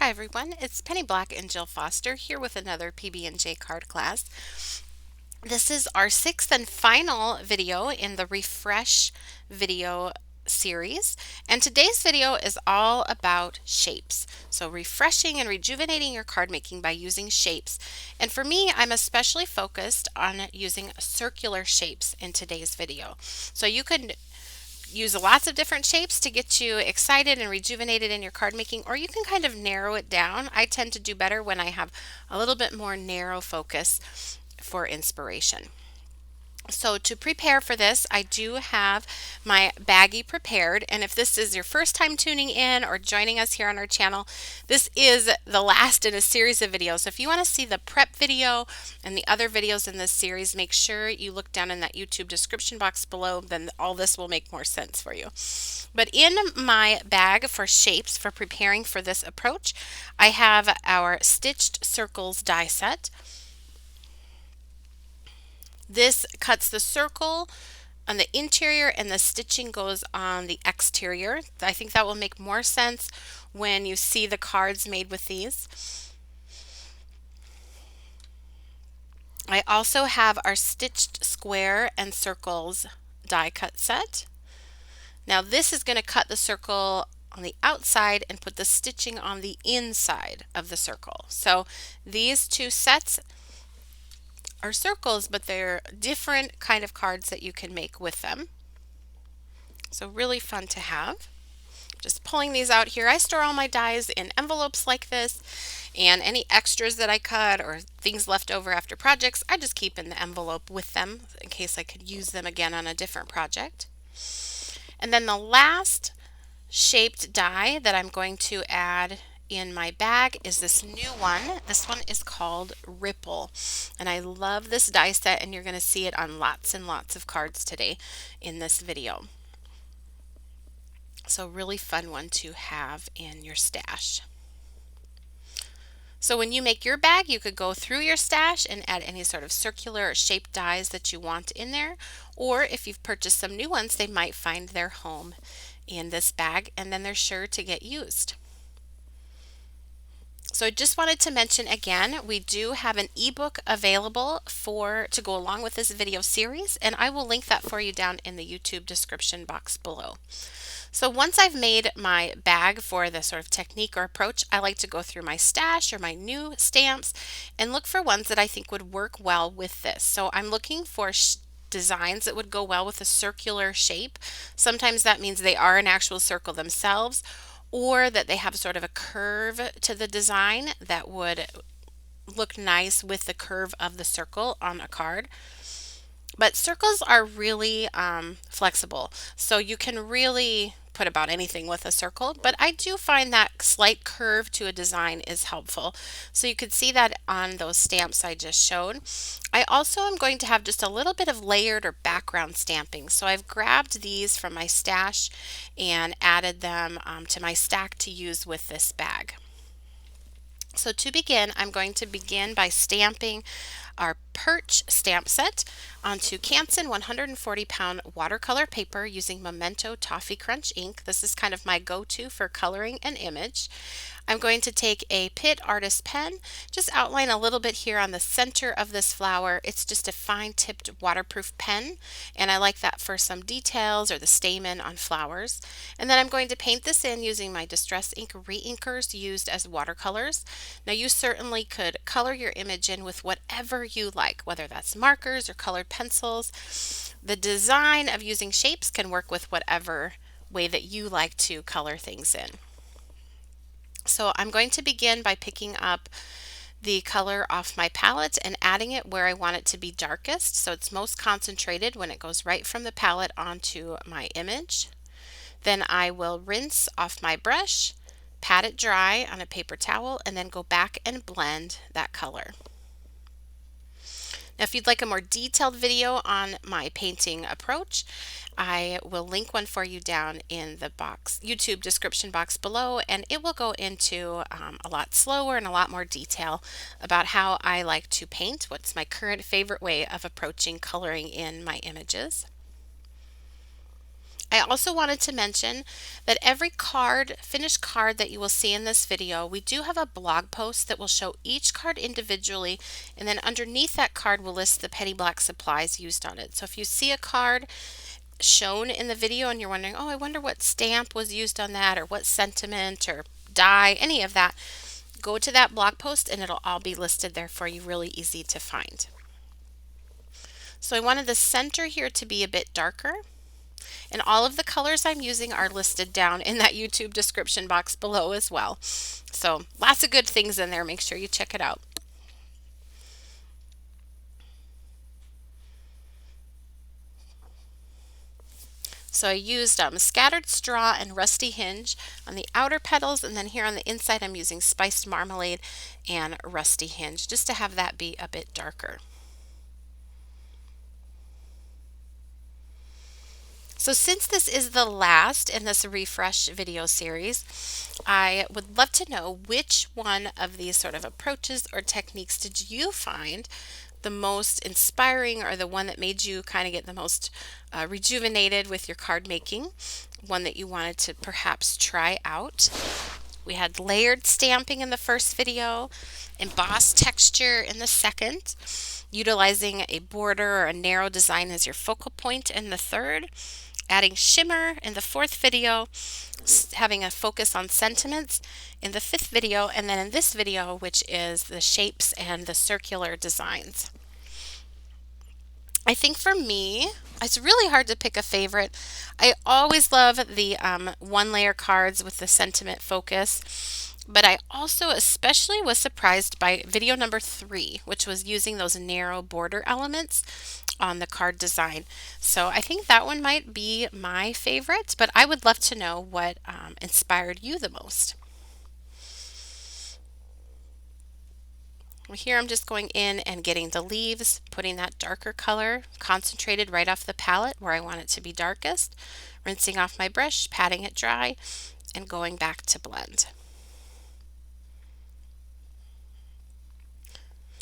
Hi everyone, it's Penny Black and Jill Foster here with another PB&J card class. This is our sixth and final video in the Refresh video series, and today's video is all about shapes. So refreshing and rejuvenating your card making by using shapes. And for me, I'm especially focused on using circular shapes in today's video. So you could use lots of different shapes to get you excited and rejuvenated in your card making, or you can kind of narrow it down. I tend to do better when I have a little bit more narrow focus for inspiration. So to prepare for this, I do have my baggie prepared, and if this is your first time tuning in or joining us here on our channel, this is the last in a series of videos. So if you want to see the prep video and the other videos in this series, make sure you look down in that YouTube description box below, then all this will make more sense for you. But in my bag for shapes for preparing for this approach, I have our Stitched Circles die set. This cuts the circle on the interior and the stitching goes on the exterior. I think that will make more sense when you see the cards made with these. I also have our Stitched Square and Circles die cut set. Now this is going to cut the circle on the outside and put the stitching on the inside of the circle. So these two sets are circles, but they're different kind of cards that you can make with them. So really fun to have. Just pulling these out here. I store all my dies in envelopes like this, and any extras that I cut or things left over after projects, I just keep in the envelope with them in case I could use them again on a different project. And then the last shaped die that I'm going to add in my bag is this new one. This one is called Ripple, and I love this die set, and you're going to see it on lots and lots of cards today in this video. So really fun one to have in your stash. So when you make your bag, you could go through your stash and add any sort of circular or shaped dies that you want in there, or if you've purchased some new ones, they might find their home in this bag, and then they're sure to get used. So I just wanted to mention again, we do have an ebook available to go along with this video series, and I will link that for you down in the YouTube description box below. So once I've made my bag for this sort of technique or approach, I like to go through my stash or my new stamps and look for ones that I think would work well with this. So I'm looking for designs that would go well with a circular shape. Sometimes that means they are an actual circle themselves, or that they have sort of a curve to the design that would look nice with the curve of the circle on a card. But circles are really flexible, so you can really put about anything with a circle, but I do find that slight curve to a design is helpful. So you could see that on those stamps I just showed. I also am going to have just a little bit of layered or background stamping. So I've grabbed these from my stash and added them to my stack to use with this bag. So to begin, I'm going to begin by stamping our Perch stamp set onto Canson 140-pound watercolor paper using Memento Toffee Crunch ink. This is kind of my go-to for coloring an image. I'm going to take a PITT artist pen, just outline a little bit here on the center of this flower. It's just a fine tipped waterproof pen, and I like that for some details or the stamen on flowers. And then I'm going to paint this in using my Distress Ink Reinkers used as watercolors. Now you certainly could color your image in with whatever you like, whether that's markers or colored pencils. The design of using shapes can work with whatever way that you like to color things in. So I'm going to begin by picking up the color off my palette and adding it where I want it to be darkest, so it's most concentrated when it goes right from the palette onto my image. Then I will rinse off my brush, pat it dry on a paper towel, and then go back and blend that color. Now, if you'd like a more detailed video on my painting approach, I will link one for you down in the YouTube description box below, and it will go into a lot slower and a lot more detail about how I like to paint, what's my current favorite way of approaching coloring in my images. I also wanted to mention that every card, finished card that you will see in this video, we do have a blog post that will show each card individually, and then underneath that card will list the Petty Black supplies used on it. So if you see a card shown in the video and you're wondering, oh, I wonder what stamp was used on that, or what sentiment or die, any of that, go to that blog post and it'll all be listed there for you, really easy to find. So I wanted the center here to be a bit darker. And all of the colors I'm using are listed down in that YouTube description box below as well. So lots of good things in there. Make sure you check it out. So I used scattered straw and rusty hinge on the outer petals, and then here on the inside I'm using spiced marmalade and rusty hinge just to have that be a bit darker. So since this is the last in this refresh video series, I would love to know which one of these sort of approaches or techniques did you find the most inspiring, or the one that made you kind of get the most rejuvenated with your card making, one that you wanted to perhaps try out. We had layered stamping in the first video, embossed texture in the second, utilizing a border or a narrow design as your focal point in the third, adding shimmer in the fourth video, having a focus on sentiments in the fifth video, and then in this video, which is the shapes and the circular designs. I think for me, it's really hard to pick a favorite. I always love the one layer cards with the sentiment focus, but I also especially was surprised by video number 3, which was using those narrow border elements on the card design. So I think that one might be my favorite, but I would love to know what inspired you the most. Here I'm just going in and getting the leaves, putting that darker color concentrated right off the palette where I want it to be darkest, rinsing off my brush, patting it dry, and going back to blend.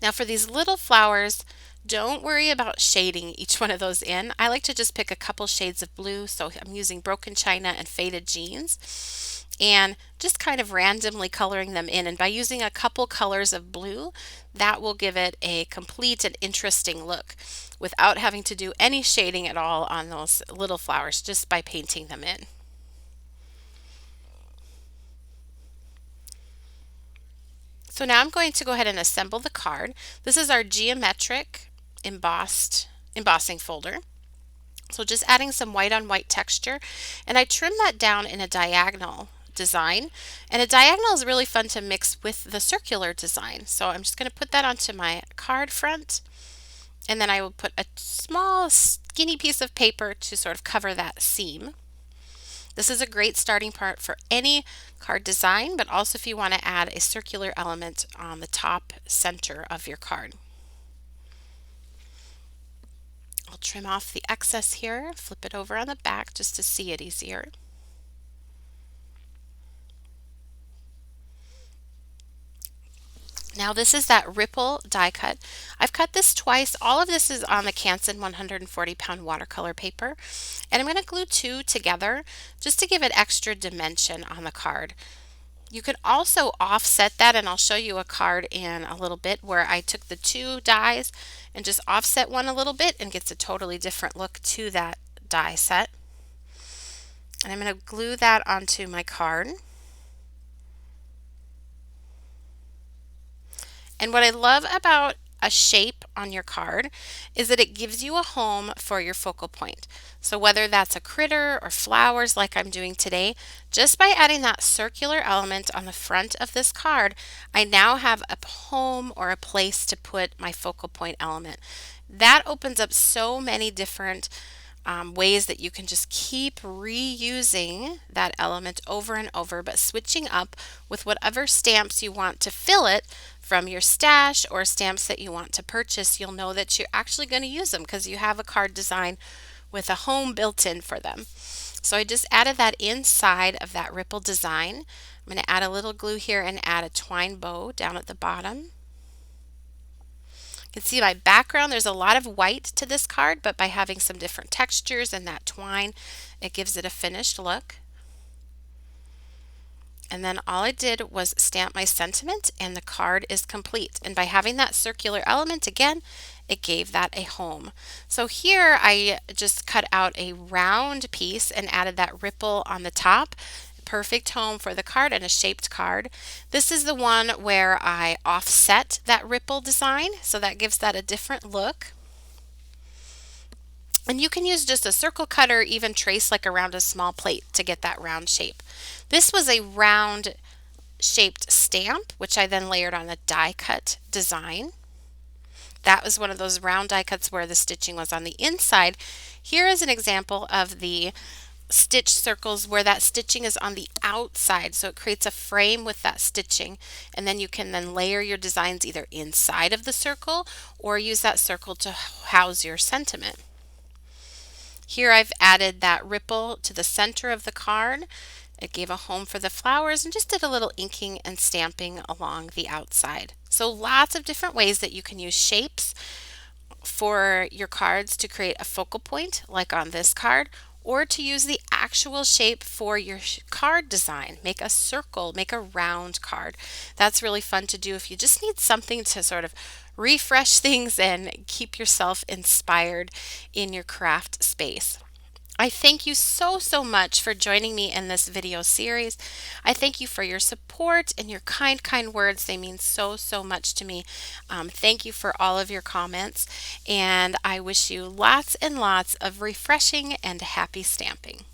Now for these little flowers, don't worry about shading each one of those in. I like to just pick a couple shades of blue, so I'm using Broken China and Faded Jeans, and just kind of randomly coloring them in. And by using a couple colors of blue, that will give it a complete and interesting look without having to do any shading at all on those little flowers, just by painting them in. So now I'm going to go ahead and assemble the card. This is our geometric embossing folder. So just adding some white on white texture, and I trim that down in a diagonal design, and a diagonal is really fun to mix with the circular design. So I'm just going to put that onto my card front, and then I will put a small skinny piece of paper to sort of cover that seam. This is a great starting part for any card design, but also if you want to add a circular element on the top center of your card. I'll trim off the excess here, flip it over on the back just to see it easier. Now this is that ripple die cut. I've cut this twice. All of this is on the Canson 140-pound watercolor paper, and I'm going to glue 2 together just to give it extra dimension on the card. You can also offset that, and I'll show you a card in a little bit where I took the 2 dies and just offset one a little bit and gets a totally different look to that die set. And I'm going to glue that onto my card. And what I love about a shape on your card is that it gives you a home for your focal point. So whether that's a critter or flowers like I'm doing today, just by adding that circular element on the front of this card, I now have a home or a place to put my focal point element. That opens up so many different ways that you can just keep reusing that element over and over, but switching up with whatever stamps you want to fill it from your stash, or stamps that you want to purchase. You'll know that you're actually going to use them because you have a card design with a home built in for them. So I just added that inside of that ripple design. I'm going to add a little glue here and add a twine bow down at the bottom. You can see my background, there's a lot of white to this card, but by having some different textures and that twine, it gives it a finished look. And then all I did was stamp my sentiment and the card is complete. And by having that circular element again, it gave that a home. So here I just cut out a round piece and added that ripple on the top. Perfect home for the card and a shaped card. This is the one where I offset that ripple design, so that gives that a different look. And you can use just a circle cutter, even trace like around a small plate to get that round shape. This was a round shaped stamp, which I then layered on a die cut design. That was one of those round die cuts where the stitching was on the inside. Here is an example of the stitch circles where that stitching is on the outside, so it creates a frame with that stitching, and then you can then layer your designs either inside of the circle or use that circle to house your sentiment. Here I've added that ripple to the center of the card. It gave a home for the flowers and just did a little inking and stamping along the outside. So lots of different ways that you can use shapes for your cards to create a focal point, like on this card, or to use the actual shape for your card design. Make a circle, make a round card. That's really fun to do if you just need something to sort of refresh things and keep yourself inspired in your craft space. I thank you so much for joining me in this video series. I thank you for your support and your kind words. They mean so much to me. Thank you for all of your comments, and I wish you lots and lots of refreshing and happy stamping.